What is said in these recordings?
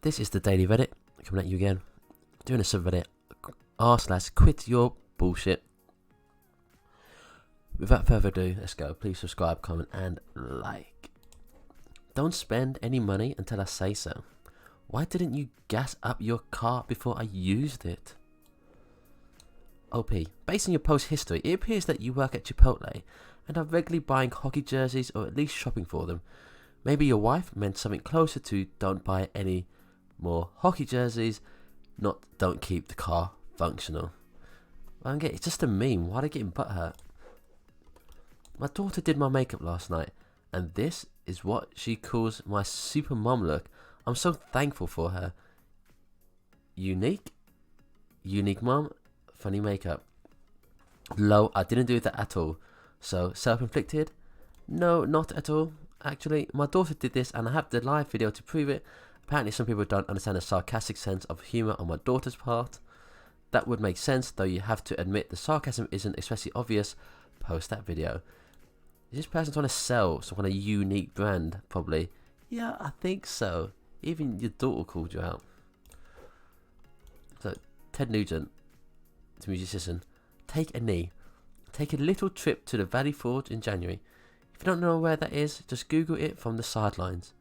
This is the Daily Reddit, coming at you again, doing a subreddit r/quityourbullshit. Without further ado, let's go. Please subscribe, comment and like. Don't spend any money until I say so. Why didn't you gas up your car before I used it? OP, based on your post history, it appears that you work at Chipotle and are regularly buying hockey jerseys or at least shopping for them. Maybe your wife meant something closer to don't buy any more hockey jerseys, not don't keep the car functional. I don't get it, it's just a meme. Why are they getting butthurt? My daughter did my makeup last night, and this is what she calls my super mom look. I'm so thankful for her. Unique mom, funny makeup. Low, I didn't do that at all. So, self-inflicted? No, not at all. Actually, my daughter did this and I have the live video to prove it. Apparently some people don't understand the sarcastic sense of humour on my daughter's part. That would make sense, though you have to admit the sarcasm isn't especially obvious post that video. Is this person trying to sell some kind of unique brand? Probably. Yeah, I think so. Even your daughter called you out. So, Ted Nugent, the musician, take a knee. Take a little trip to the Valley Forge in January. If you don't know where that is, just Google it from the sidelines.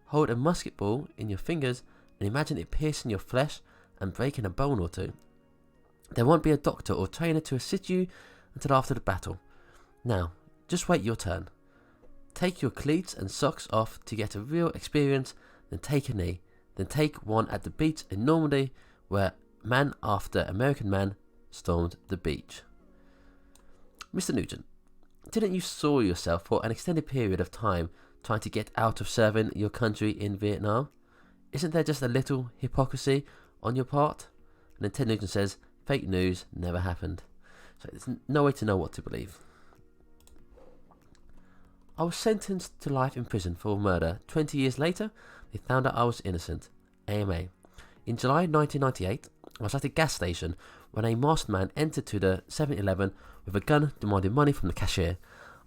Hold a musket ball in your fingers and imagine it piercing your flesh and breaking a bone or two. There won't be a doctor or trainer to assist you until after the battle. Now, just wait your turn. Take your cleats and socks off to get a real experience, then take a knee. Then take one at the beach in Normandy where man after American man stormed the beach. Mr. Nugent, didn't you soil yourself for an extended period of time trying to get out of serving your country in Vietnam? Isn't there just a little hypocrisy on your part? And then Ted Nugent says, fake news, never happened. So there's no way to know what to believe. I was sentenced to life in prison for murder. 20 years later, they found out I was innocent. AMA. In July 1998, I was at a gas station when a masked man entered to the 7-Eleven with a gun demanding money from the cashier.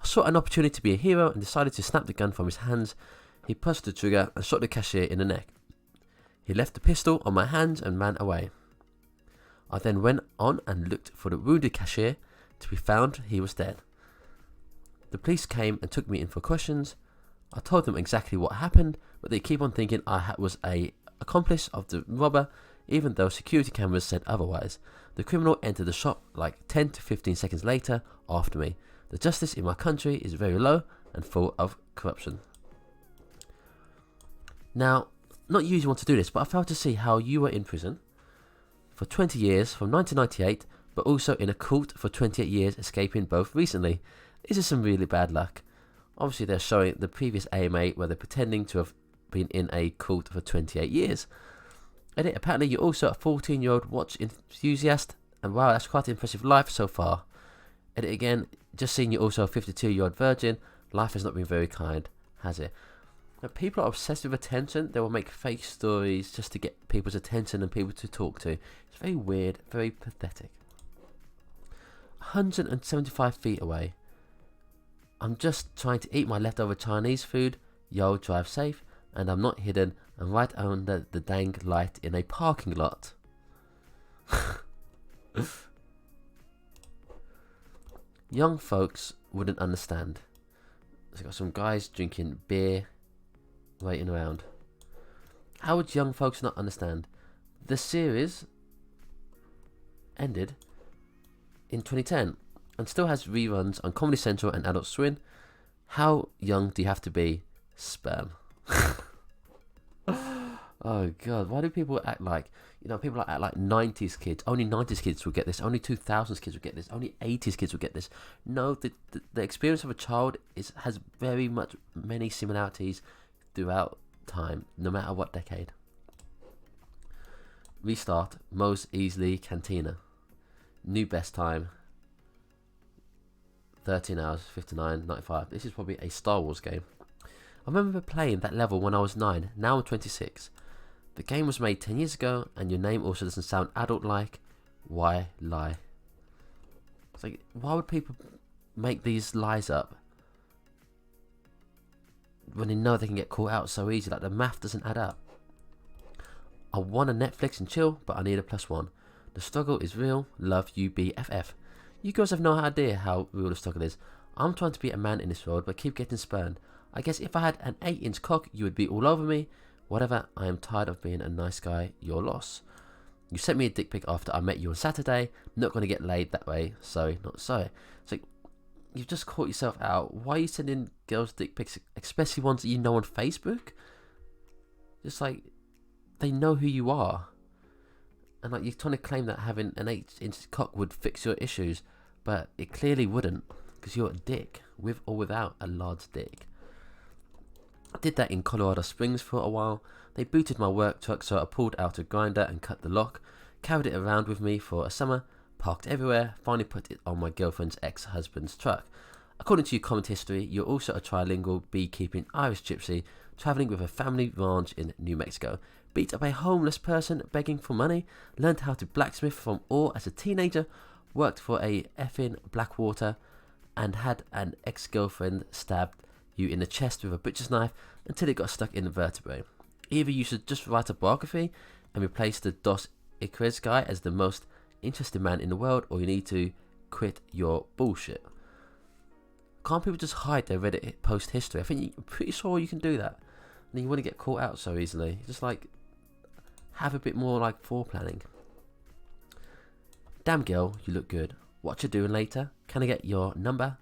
I saw an opportunity to be a hero and decided to snap the gun from his hands. He pressed the trigger and shot the cashier in the neck. He left the pistol on my hands and ran away. I then went on and looked for the wounded cashier. To be found, he was dead. The police came and took me in for questions. I told them exactly what happened, but they keep on thinking I was an accomplice of the robber, even though security cameras said otherwise. The criminal entered the shop like 10 to 15 seconds later after me. The justice in my country is very low and full of corruption. Now, not usually want to do this, but I failed to see how you were in prison for 20 years from 1998, but also in a cult for 28 years, escaping both recently. This is some really bad luck. Obviously, they're showing the previous AMA where they're pretending to have been in a cult for 28 years. Edit, apparently you're also a 14-year-old watch enthusiast, and wow, that's quite an impressive life so far. Edit again, just seeing you're also a 52-year-old virgin. Life has not been very kind, has it? Now, people are obsessed with attention. They will make fake stories just to get people's attention and people to talk to. It's very weird, very pathetic. 175 feet away. I'm just trying to eat my leftover Chinese food. Yo, drive safe. And I'm not hidden. I'm right under the Dank light in a parking lot. Young folks wouldn't understand. So got some guys drinking beer, waiting around. How would young folks not understand? The series ended in 2010 and still has reruns on Comedy Central and Adult Swim. How young do you have to be? Sperm. Oh god, why do people act like, people act like 90s kids. Only 90s kids will get this. Only 2000s kids will get this. Only 80s kids will get this. No, the experience of a child has very much many similarities throughout time, no matter what decade. Restart, most easily Cantina. New best time, 13 hours, 59.95. This is probably a Star Wars game. I remember playing that level when I was 9, now I'm 26. The game was made 10 years ago, and your name also doesn't sound adult-like. Why lie? It's like, why would people make these lies up when they know they can get caught out so easy? Like, the math doesn't add up. I want to Netflix and chill, but I need a +1. The struggle is real. Love you, BFF. You girls have no idea how real the struggle is. I'm trying to be a man in this world, but keep getting spurned. I guess if I had an 8-inch cock, you would be all over me. Whatever, I am tired of being a nice guy. Your loss. You sent me a dick pic after I met you on Saturday. Not going to get laid that way. Sorry, not sorry. It's like, you've just caught yourself out. Why are you sending girls dick pics, especially ones that you know on Facebook? Just like, they know who you are. And like, you're trying to claim that having an 8-inch cock would fix your issues, but it clearly wouldn't, because you're a dick, with or without a large dick. I did that in Colorado Springs for a while. They booted my work truck, so I pulled out a grinder and cut the lock, carried it around with me for a summer, parked everywhere, finally put it on my girlfriend's ex-husband's truck. According to your comment history, you're also a trilingual beekeeping Irish gypsy, travelling with a family ranch in New Mexico. Beat up a homeless person begging for money, learned how to blacksmith from ore as a teenager, worked for a effing Blackwater, and had an ex-girlfriend stabbed you in the chest with a butcher's knife until it got stuck in the vertebrae. Either you should just write a biography and replace the Dos Icarus guy as the most interesting man in the world, or you need to quit your bullshit. Can't people just hide their Reddit post history? I'm pretty sure you can do that. And you want to get caught out so easily. Just like, have a bit more like foreplanning. Damn girl, you look good. What you doing later? Can I get your number?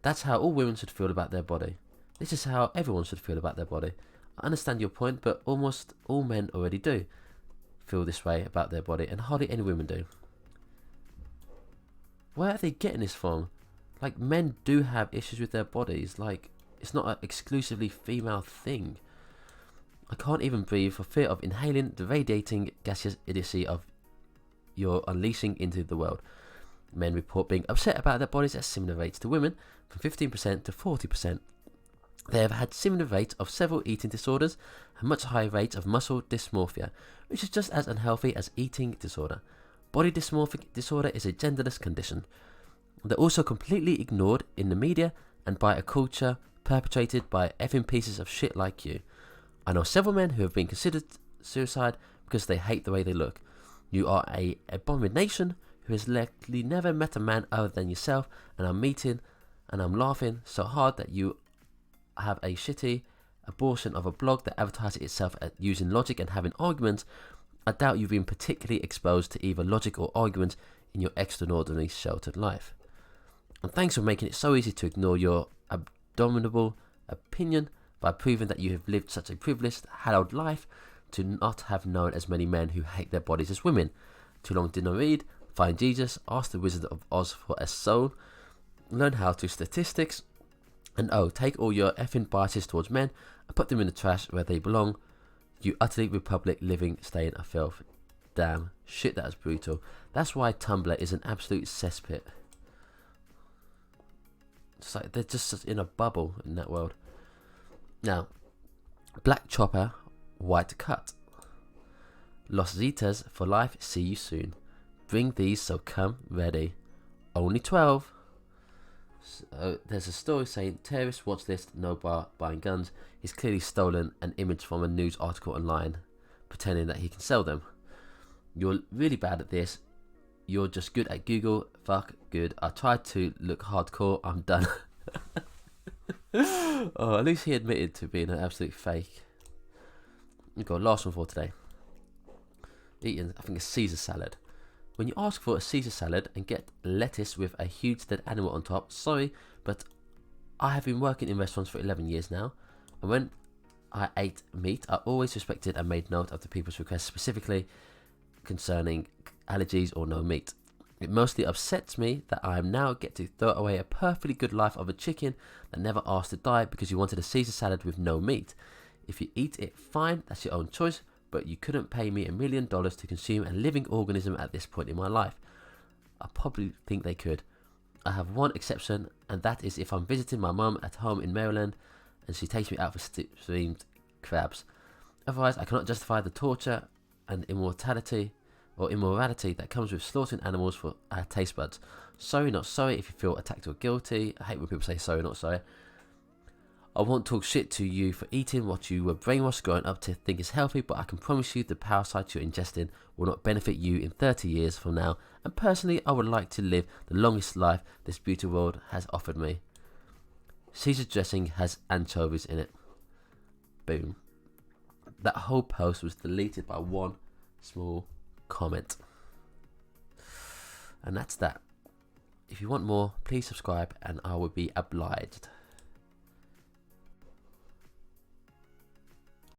That's how all women should feel about their body. This is how everyone should feel about their body. I understand your point, but almost all men already do feel this way about their body, and hardly any women do. Where are they getting this from? Like, men do have issues with their bodies. Like, it's not an exclusively female thing. I can't even breathe for fear of inhaling the radiating gaseous idiocy of you're unleashing into the world. Men report being upset about their bodies at similar rates to women, from 15% to 40%. They have had similar rates of several eating disorders and much higher rates of muscle dysmorphia, which is just as unhealthy as eating disorder. Body dysmorphic disorder is a genderless condition. They're also completely ignored in the media and by a culture perpetrated by effing pieces of shit like you. I know several men who have been considered suicide because they hate the way they look. You are an abomination who has likely never met a man other than yourself, and I'm laughing so hard that you have a shitty abortion of a blog that advertises itself at using logic and having arguments. I doubt you've been particularly exposed to either logic or arguments in your extraordinary sheltered life. And thanks for making it so easy to ignore your abominable opinion by proving that you have lived such a privileged, hallowed life to not have known as many men who hate their bodies as women. Too long did not read, find Jesus, ask the Wizard of Oz for a soul, learn how to statistics, and take all your effing biases towards men and put them in the trash where they belong. You utterly republic living stain of filth. Damn, shit, that is brutal. That's why Tumblr is an absolute cesspit. It's like they're just in a bubble in that world. Now, Black Chopper, White Cut. Los Zetas for life, see you soon. Bring these, so come ready. Only 12. So, there's a story saying terrorist watch list, no bar buying guns. He's clearly stolen an image from a news article online, pretending that he can sell them. You're really bad at this. You're just good at Google. Fuck good. I tried to look hardcore. I'm done. Oh, at least he admitted to being an absolute fake. We've got last one for today. Eating, I think, a Caesar salad. When you ask for a Caesar salad and get lettuce with a huge dead animal on top, sorry, but I have been working in restaurants for 11 years now, and when I ate meat, I always respected and made note of the people's requests, specifically concerning allergies or no meat. It mostly upsets me that I am now get to throw away a perfectly good life of a chicken that never asked to die because you wanted a Caesar salad with no meat. If you eat it, fine, that's your own choice, but you couldn't pay me $1 million to consume a living organism at this point in my life. I probably think they could. I have one exception, and that is if I'm visiting my mum at home in Maryland and she takes me out for steamed crabs. Otherwise, I cannot justify the torture and immorality that comes with slaughtering animals for our taste buds. Sorry, not sorry if you feel attacked or guilty. I hate when people say sorry, not sorry. I won't talk shit to you for eating what you were brainwashed growing up to think is healthy, but I can promise you the parasites you're ingesting will not benefit you in 30 years from now. And personally, I would like to live the longest life this beauty world has offered me. Caesar dressing has anchovies in it. Boom. That whole post was deleted by one small comment. And that's that. If you want more, please subscribe and I will be obliged.